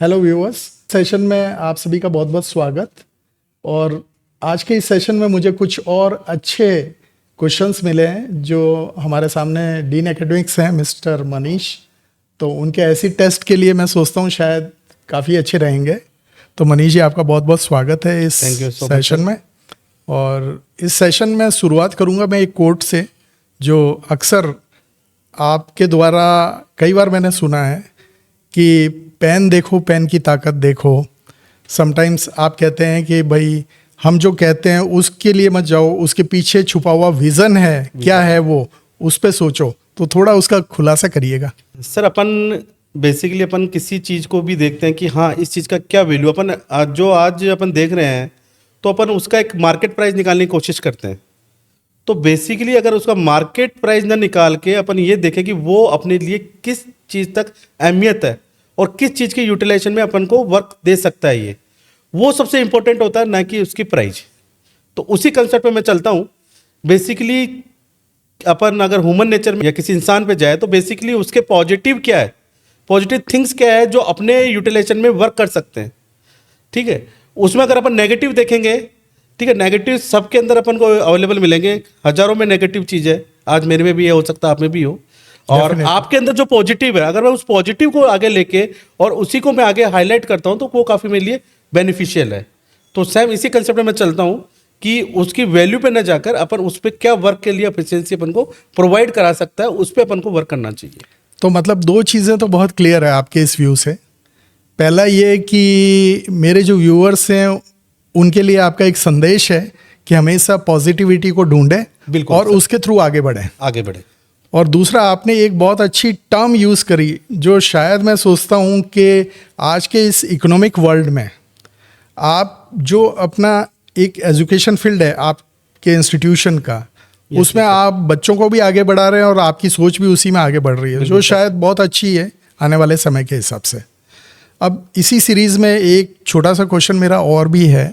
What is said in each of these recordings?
Hello viewers, session में आप सभी का बहुत बहुत स्वागत। और आज के इस सेशन में मुझे कुछ और अच्छे क्वेश्चंस मिले हैं जो हमारे सामने डीन एकेडमिक्स हैं मिस्टर मनीष, तो उनके ऐसी टेस्ट के लिए मैं सोचता हूँ शायद काफ़ी अच्छे रहेंगे। तो मनीष जी, आपका बहुत बहुत स्वागत है इस सेशन में। और इस सेशन में शुरुआत करूँगा मैं एक कोट से जो अक्सर आपके द्वारा कई बार मैंने सुना है कि पेन देखो, पेन की ताकत देखो। समटाइम्स आप कहते हैं कि भाई हम जो कहते हैं उसके लिए मत जाओ, उसके पीछे छुपा हुआ विज़न है, क्या है वो, उस पे सोचो। तो थोड़ा उसका खुलासा करिएगा। सर, अपन बेसिकली अपन किसी चीज़ को भी देखते हैं कि हाँ इस चीज़ का क्या वैल्यू, अपन जो आज अपन देख रहे हैं तो अपन उसका एक मार्केट प्राइस निकालने की कोशिश करते हैं। तो बेसिकली अगर उसका मार्केट प्राइस ना निकाल के अपन ये देखें कि वो अपने लिए किस चीज़ तक अहमियत है और किस चीज़ के यूटिलाइजेशन में अपन को वर्क दे सकता है, ये वो सबसे इंपॉर्टेंट होता है, ना कि उसकी प्राइस। तो उसी कंसेप्ट पे मैं चलता हूँ। बेसिकली अपन अगर ह्यूमन नेचर में या किसी इंसान पे जाए तो बेसिकली उसके पॉजिटिव क्या है, पॉजिटिव थिंग्स क्या है जो अपने यूटिलाइजेशन में वर्क कर सकते हैं। ठीक है, उसमें अगर अपन नेगेटिव देखेंगे, ठीक है, नेगेटिव सबके अंदर अपन को अवेलेबल मिलेंगे, हजारों में नेगेटिव चीज़ है। आज मेरे में भी है, हो सकता है आप में भी हो। और आपके अंदर जो पॉजिटिव है, अगर मैं उस पॉजिटिव को आगे लेके और उसी को मैं आगे हाईलाइट करता हूं तो वो काफ़ी मेरे लिए बेनिफिशियल है। तो सेम इसी कंसेप्ट में मैं चलता हूं कि उसकी वैल्यू पे न जाकर अपन उस पर क्या वर्क के लिए एफिशिएंसी अपन को प्रोवाइड करा सकता है, उस पर अपन को वर्क करना चाहिए। तो मतलब दो चीज़ें तो बहुत क्लियर है आपके इस व्यू से। पहला ये कि मेरे जो व्यूअर्स हैं उनके लिए आपका एक संदेश है कि हमेशा पॉजिटिविटी को ढूंढें, बिल्कुल, और उसके थ्रू आगे बढ़ें। और दूसरा, आपने एक बहुत अच्छी टर्म यूज़ करी जो शायद मैं सोचता हूँ कि आज के इस इकोनॉमिक वर्ल्ड में आप जो अपना एक एजुकेशन फील्ड है आपके इंस्टीट्यूशन का, उसमें आप बच्चों को भी आगे बढ़ा रहे हैं और आपकी सोच भी उसी में आगे बढ़ रही है, जो शायद बहुत अच्छी है आने वाले समय के हिसाब से। अब इसी सीरीज़ में एक छोटा सा क्वेश्चन मेरा और भी है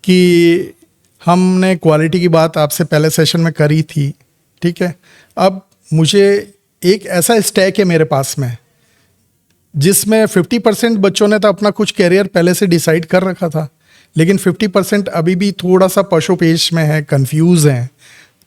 कि हमने क्वालिटी की बात आपसे पहले सेशन में करी थी, ठीक है। अब मुझे एक ऐसा स्टैक है मेरे पास में जिसमें 50% बच्चों ने तो अपना कुछ कैरियर पहले से डिसाइड कर रखा था, लेकिन 50% अभी भी थोड़ा सा पशोपेश में है, कंफ्यूज हैं।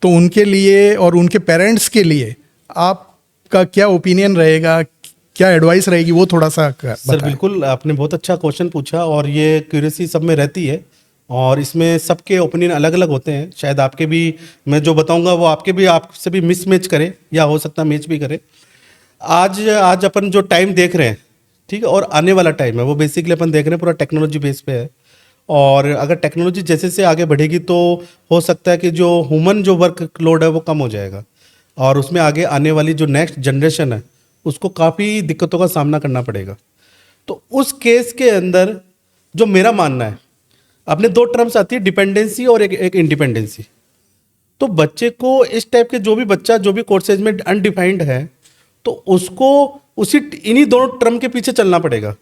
तो उनके लिए और उनके पेरेंट्स के लिए आपका क्या ओपिनियन रहेगा, क्या एडवाइस रहेगी, वो थोड़ा सा सर बिल्कुल, आपने बहुत अच्छा क्वेश्चन पूछा और ये क्यूरियसिटी सब में रहती है और इसमें सबके ओपिनियन अलग अलग होते हैं। शायद आपके भी, मैं जो बताऊंगा वो आपके भी आपसे भी मिसमैच करे या हो सकता है मैच भी करे। आज अपन जो टाइम देख रहे हैं, ठीक है, और आने वाला टाइम है वो बेसिकली अपन देख रहे हैं पूरा टेक्नोलॉजी बेस पे है। और अगर टेक्नोलॉजी जैसे से आगे बढ़ेगी तो हो सकता है कि जो ह्यूमन जो वर्क लोड है वो कम हो जाएगा और उसमें आगे आने वाली जो नेक्स्ट जनरेशन है उसको काफ़ी दिक्कतों का सामना करना पड़ेगा। तो उस केस के अंदर जो मेरा मानना है, अपने दो टर्म्स आती है, डिपेंडेंसी और एक इंडिपेंडेंसी। तो बच्चे को इस टाइप के जो भी बच्चा जो भी कोर्सेज में अनडिफाइंड है तो उसको उसी इन्हीं दोनों टर्म के पीछे चलना पड़ेगा।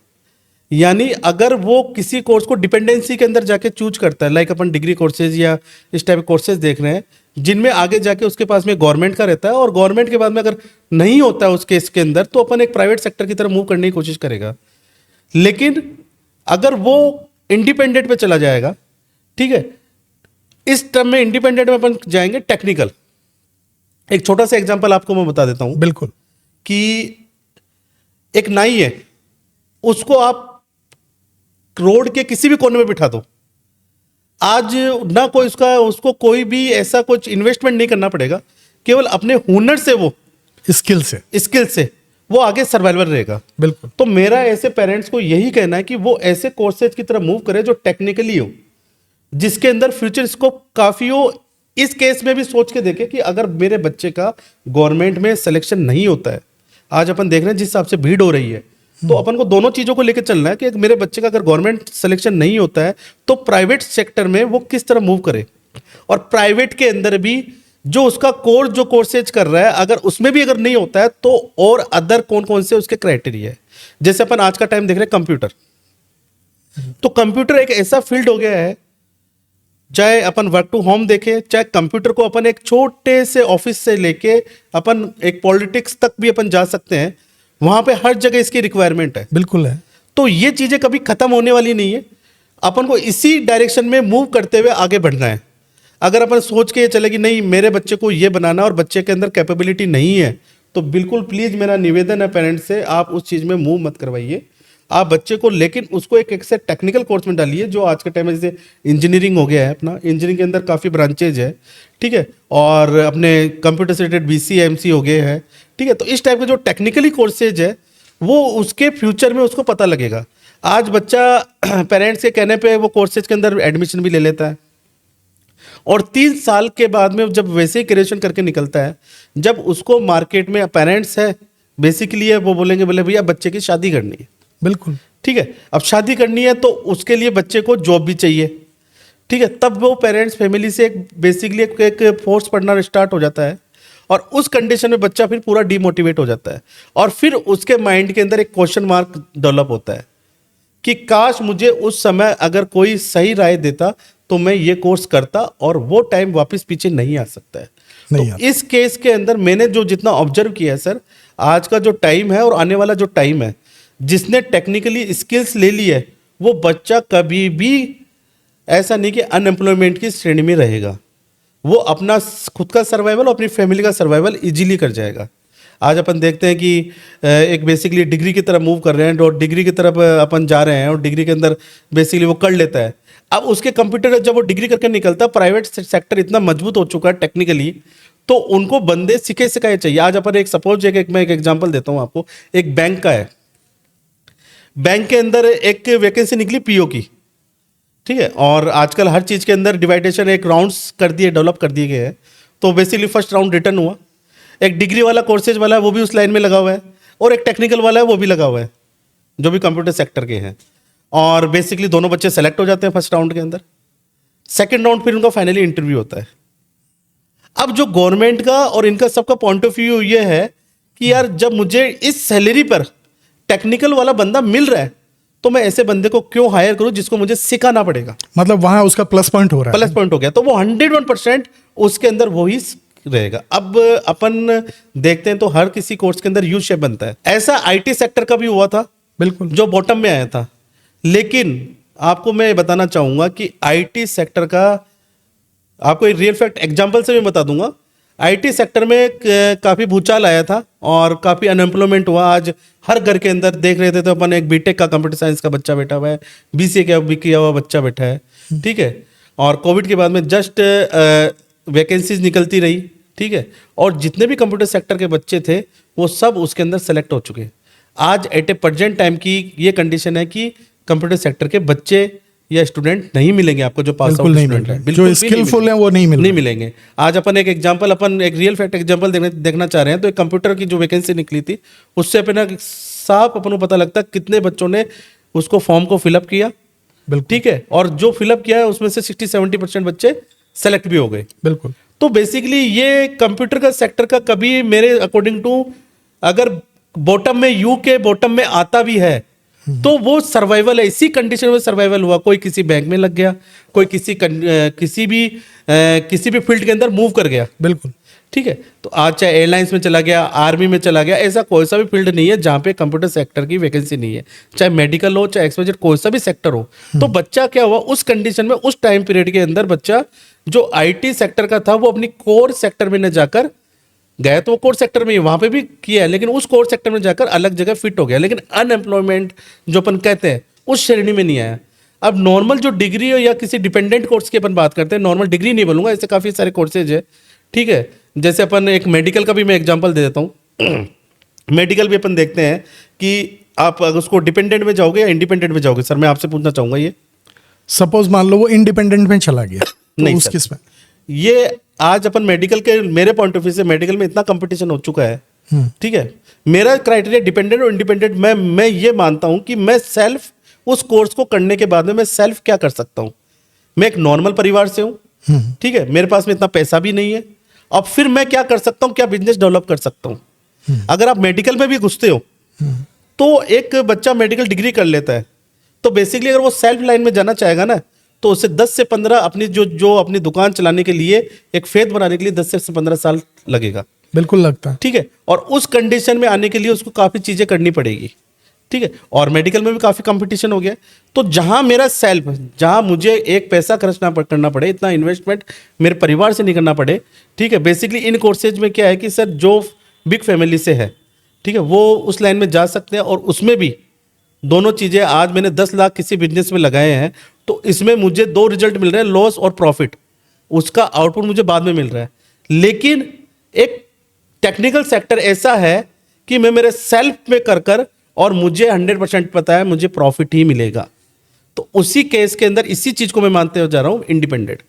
यानी अगर वो किसी कोर्स को डिपेंडेंसी के अंदर जाके चूज करता है, लाइक अपन डिग्री कोर्सेज या इस टाइप के कोर्सेज देख रहे हैं जिनमें आगे जाके उसके पास में गवर्नमेंट का रहता है और गवर्नमेंट के बाद में अगर नहीं होता है उस केस के अंदर तो अपन एक प्राइवेट सेक्टर की तरफ मूव करने की कोशिश करेगा। लेकिन अगर वो इंडिपेंडेंट पे चला जाएगा, ठीक है, इस टर्म में इंडिपेंडेंट में अपन जाएंगे टेक्निकल। एक छोटा सा एग्जांपल आपको मैं बता देता हूं। बिल्कुल। कि एक नाई है, उसको आप रोड के किसी भी कोने में बिठा दो, आज ना कोई उसको कोई भी ऐसा कुछ इन्वेस्टमेंट नहीं करना पड़ेगा, केवल अपने हुनर से, वो स्किल से वो आगे सर्वाइवल रहेगा। बिल्कुल। तो मेरा ऐसे पेरेंट्स को यही कहना है कि वो ऐसे कोर्सेज की तरफ मूव करे जो टेक्निकली हो, जिसके अंदर फ्यूचर स्कोप काफी हो। इस केस में भी सोच के देखे कि अगर मेरे बच्चे का गवर्नमेंट में सिलेक्शन नहीं होता है, आज अपन देख रहे हैं जिस हिसाब से भीड़ हो रही है, तो अपन को दोनों चीजों को लेकर चलना है कि मेरे बच्चे का अगर गवर्नमेंट सिलेक्शन नहीं होता है तो प्राइवेट सेक्टर में वो किस तरह मूव करे, और प्राइवेट के अंदर भी जो उसका कोर्स जो कोर्सेज कर रहा है अगर उसमें भी अगर नहीं होता है तो और अदर कौन कौन से उसके क्राइटेरिया है। जैसे अपन आज का टाइम देख रहे हैं कंप्यूटर, तो कंप्यूटर एक ऐसा फील्ड हो गया है, चाहे अपन वर्क टू होम देखें, चाहे कंप्यूटर को अपन एक छोटे से ऑफिस से लेके अपन एक पॉलिटिक्स तक भी अपन जा सकते हैं, वहां पे हर जगह इसकी रिक्वायरमेंट है। बिल्कुल है। तो ये चीज़ें कभी ख़त्म होने वाली नहीं है, अपन को इसी डायरेक्शन में मूव करते हुए आगे बढ़ना है। अगर अपन सोच के चले कि नहीं मेरे बच्चे को ये बनाना और बच्चे के अंदर कैपेबिलिटी नहीं है, तो बिल्कुल प्लीज़ मेरा निवेदन है पेरेंट्स से, आप उस चीज़ में मूव मत करवाइए। आप बच्चे को लेकिन उसको एक से टेक्निकल कोर्स में डालिए, जो आज के टाइम में जैसे इंजीनियरिंग हो गया है अपना, इंजीनियरिंग के अंदर काफ़ी ब्रांचेज है, ठीक है, और अपने कंप्यूटर से रिलेटेड BCA MC हो गए हैं, ठीक है। तो इस टाइप के जो टेक्निकली कोर्सेज है वो उसके फ्यूचर में उसको पता लगेगा। आज बच्चा पेरेंट्स के कहने पे वो कोर्सेज के अंदर एडमिशन भी ले लेता है, और 3 साल के बाद में जब वैसे ही ग्रेजुएशन करके निकलता है, जब उसको मार्केट में पेरेंट्स है बेसिकली है वो बोलेंगे बोले भैया बच्चे की शादी करनी है, बिल्कुल ठीक है। अब शादी करनी है तो उसके लिए बच्चे को जॉब भी चाहिए, ठीक है। तब वो पेरेंट्स फैमिली से बेसिकली एक फोर्स पढ़ना स्टार्ट हो जाता है, और उस कंडीशन में बच्चा फिर पूरा डीमोटिवेट हो जाता है, और फिर उसके माइंड के अंदर एक क्वेश्चन मार्क डेवलप होता है कि काश मुझे उस समय अगर कोई सही राय देता तो मैं ये कोर्स करता, और वो टाइम वापस पीछे नहीं आ सकता है। नहीं तो इस केस के अंदर मैंने जो जितना ऑब्जर्व किया है सर, आज का जो टाइम है और आने वाला जो टाइम है, जिसने टेक्निकली स्किल्स ले ली है वो बच्चा कभी भी ऐसा नहीं कि अनएम्प्लॉयमेंट की श्रेणी में रहेगा, वो अपना खुद का सर्वाइवल और अपनी फैमिली का सर्वाइवल इजीली कर जाएगा। आज अपन देखते हैं कि एक बेसिकली डिग्री की तरफ मूव कर रहे हैं, और डिग्री की तरफ अपन जा रहे हैं, और डिग्री के अंदर बेसिकली वो कर लेता है। अब उसके कंप्यूटर जब वो डिग्री करके निकलता है, प्राइवेट सेक्टर इतना मजबूत हो चुका है टेक्निकली, तो उनको बंदे सिखे सिखाए चाहिए। आज अपन एक सपोज मैं एक एग्जांपल देता हूँ आपको, एक बैंक का है, बैंक के अंदर एक वैकेंसी निकली PO की, ठीक है, और आजकल हर चीज़ के अंदर डिवाइडेशन एक राउंड्स कर दिए, डेवलप कर दिए गए हैं। तो बेसिकली फर्स्ट राउंड रिटर्न हुआ, एक डिग्री वाला कोर्सेज वाला है वो भी उस लाइन में लगा हुआ है, और एक टेक्निकल वाला है वो भी लगा हुआ है, जो भी कंप्यूटर सेक्टर के हैं, और बेसिकली दोनों बच्चे सेलेक्ट हो जाते हैं फर्स्ट राउंड के अंदर। सेकेंड राउंड फिर उनका फाइनली इंटरव्यू होता है। अब जो गवर्नमेंट का और इनका सबका पॉइंट ऑफ व्यू ये है कि यार जब मुझे इस सैलरी पर टेक्निकल वाला बंदा मिल रहा है, तो मैं ऐसे बंदे को क्यों हायर करूं जिसको मुझे सिखाना पड़ेगा। मतलब वहां उसका प्लस पॉइंट हो रहा है। प्लस पॉइंट हो गया, तो वो 101% उसके अंदर वही रहेगा। अब अपन देखते हैं तो हर किसी कोर्स के अंदर यू शेप बनता है। ऐसा IT सेक्टर का भी हुआ था, बिल्कुल, जो बॉटम में आया था। लेकिन आपको मैं बताना चाहूंगा कि IT सेक्टर का, आपको एक रियल फैक्ट एग्जांपल से मैं बता दूंगा। IT सेक्टर में काफ़ी भूचाल आया था और काफ़ी अनएम्प्लॉयमेंट हुआ। आज हर घर के अंदर देख रहे थे तो अपन एक BTech का कंप्यूटर साइंस का बच्चा बैठा हुआ है, BCA का भी किया हुआ बच्चा बैठा है, ठीक है। और कोविड के बाद में जस्ट वैकेंसीज निकलती रही, ठीक है, और जितने भी कंप्यूटर सेक्टर के बच्चे थे वो सब उसके अंदर सेलेक्ट हो चुके हैं। आज एट ए प्रेजेंट टाइम की ये कंडीशन है कि कंप्यूटर सेक्टर के बच्चे या स्टूडेंट नहीं मिलेंगे आपको, जो पास आउट स्टूडेंट है, जो स्किलफुल है वो नहीं मिलेंगे। आज अपन एक एग्जांपल, अपन एक रियल फैक्ट एग्जांपल देखना चाह रहे हैं। तो एक कंप्यूटर की जो वैकेंसी निकली थी, उससे अपना साफ अपन को पता लगता है कितने बच्चों ने उसको फॉर्म को फिलअप किया, ठीक है, और जो फिलअप किया है उसमें से 60-70% बच्चे सेलेक्ट भी हो गए। बिल्कुल। तो बेसिकली ये कंप्यूटर का सेक्टर का कभी मेरे अकॉर्डिंग टू, अगर बॉटम में यू के बॉटम में आता भी है तो वो सर्वाइवल है, इसी कंडीशन में सर्वाइवल हुआ। कोई किसी बैंक में लग गया, कोई किसी भी फील्ड के अंदर मूव कर गया, बिल्कुल, ठीक है। तो आज चाहे एयरलाइंस में चला गया, आर्मी में चला गया, ऐसा कोई सा भी फील्ड नहीं है जहाँ पे कंप्यूटर सेक्टर की वैकेंसी नहीं है। चाहे मेडिकल हो, चाहे XYZ कोई सा भी सेक्टर हो, तो बच्चा क्या हुआ उस कंडीशन में, उस टाइम पीरियड के अंदर बच्चा जो IT सेक्टर का था वो अपनी कोर सेक्टर में न जाकर गया, तो वो कोर सेक्टर में वहां पे भी किया है, लेकिन उस कोर सेक्टर में जाकर अलग जगह फिट हो गया, लेकिन अनएम्प्लॉयमेंट जो अपन कहते हैं उस श्रेणी में नहीं आया। अब नॉर्मल जो डिग्री हो या किसी डिपेंडेंट कोर्स की अपन बात करते हैं, नॉर्मल डिग्री नहीं बोलूंगा, ऐसे काफ़ी सारे कोर्सेज है, ठीक है। जैसे अपन एक मेडिकल का भी मैं एग्जाम्पल दे देता हूँ। मेडिकल भी अपन देखते हैं कि आप अगर उसको डिपेंडेंट में जाओगे या इंडिपेंडेंट में जाओगे। सर मैं आपसे पूछना चाहूँगा, ये सपोज मान लो वो इंडिपेंडेंट में चला गया, तो नहीं उस सर, केस में ये आज अपन मेडिकल के, मेरे पॉइंट ऑफ व्यू से मेडिकल में इतना कंपटीशन हो चुका है, ठीक है। मेरा क्राइटेरिया डिपेंडेंट और इंडिपेंडेंट, मैं ये मानता हूं कि मैं सेल्फ उस कोर्स को करने के बाद में मैं सेल्फ क्या कर सकता हूं। मैं एक नॉर्मल परिवार से हूं, ठीक है, मेरे पास में इतना पैसा भी नहीं है, अब फिर मैं क्या कर सकता हूं, क्या बिजनेस डेवलप कर सकता हूं। अगर आप मेडिकल में भी घुसते हो तो एक बच्चा मेडिकल डिग्री कर लेता है, तो बेसिकली अगर वो सेल्फ लाइन में जाना चाहेगा ना, तो उसे 10 से 15 अपनी जो अपनी दुकान चलाने के लिए, एक फेथ बनाने के लिए 10 से 15 साल लगेगा। बिल्कुल लगता है, ठीक है। और उस कंडीशन में आने के लिए उसको काफ़ी चीज़ें करनी पड़ेगी, ठीक है, और मेडिकल में भी काफ़ी कंपटीशन हो गया। तो जहाँ मेरा सेल्फ, जहाँ मुझे एक पैसा खर्च ना करना पड़े, इतना इन्वेस्टमेंट मेरे परिवार से नहीं करना पड़े, ठीक है। बेसिकली इन कोर्सेज में क्या है कि सर जो बिग फैमिली से है, ठीक है, वो उस लाइन में जा सकते हैं। और उसमें भी दोनों चीज़ें, आज मैंने 10 लाख किसी बिजनेस में लगाए हैं, तो इसमें मुझे 2 रिजल्ट मिल रहे हैं, लॉस और प्रॉफिट। उसका आउटपुट मुझे बाद में मिल रहा है। लेकिन एक टेक्निकल सेक्टर ऐसा है कि मैं मेरे सेल्फ में कर कर, और मुझे 100% पता है मुझे प्रॉफिट ही मिलेगा। तो उसी केस के अंदर इसी चीज़ को मैं मानते हो जा रहा हूँ इंडिपेंडेंट।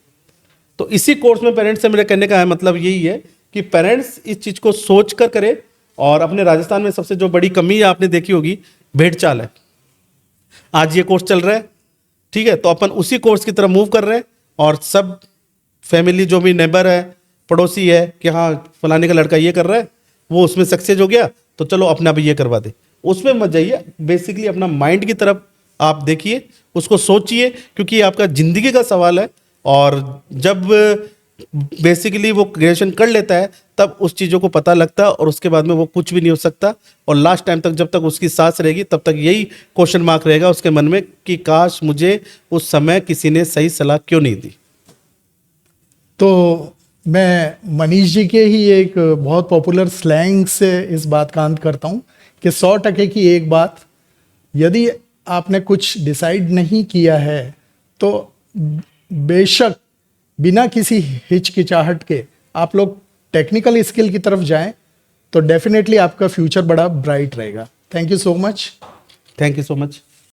तो इसी कोर्स में पेरेंट्स से मेरे कहने का है मतलब यही है कि पेरेंट्स इस चीज़ को सोच कर करें। और अपने राजस्थान में सबसे जो बड़ी कमी आपने देखी होगी, भेड़ चाल है। आज ये कोर्स चल रहा है, ठीक है, तो अपन उसी कोर्स की तरफ मूव कर रहे हैं। और सब फैमिली जो भी नेबर है, पड़ोसी है कि हाँ फलाने का लड़का ये कर रहा है, वो उसमें सक्सेस हो गया, तो चलो अपना भी ये करवा दे। उसमें मत जाइए, बेसिकली अपना माइंड की तरफ आप देखिए, उसको सोचिए, क्योंकि ये आपका ज़िंदगी का सवाल है। और जब बेसिकली वो ग्रेजुएशन कर लेता है, तब उस चीज़ों को पता लगता है, और उसके बाद में वो कुछ भी नहीं हो सकता। और लास्ट टाइम तक जब तक उसकी सांस रहेगी, तब तक यही क्वेश्चन मार्क रहेगा उसके मन में कि काश मुझे उस समय किसी ने सही सलाह क्यों नहीं दी। तो मैं मनीष जी के ही एक बहुत पॉपुलर स्लैंग से इस बात का अंत करता हूँ कि 100% की एक बात, यदि आपने कुछ डिसाइड नहीं किया है तो बेशक बिना किसी हिचकिचाहट के आप लोग टेक्निकल स्किल की तरफ जाएं, तो डेफिनेटली आपका फ्यूचर बड़ा ब्राइट रहेगा। Thank you so much. Thank you so much.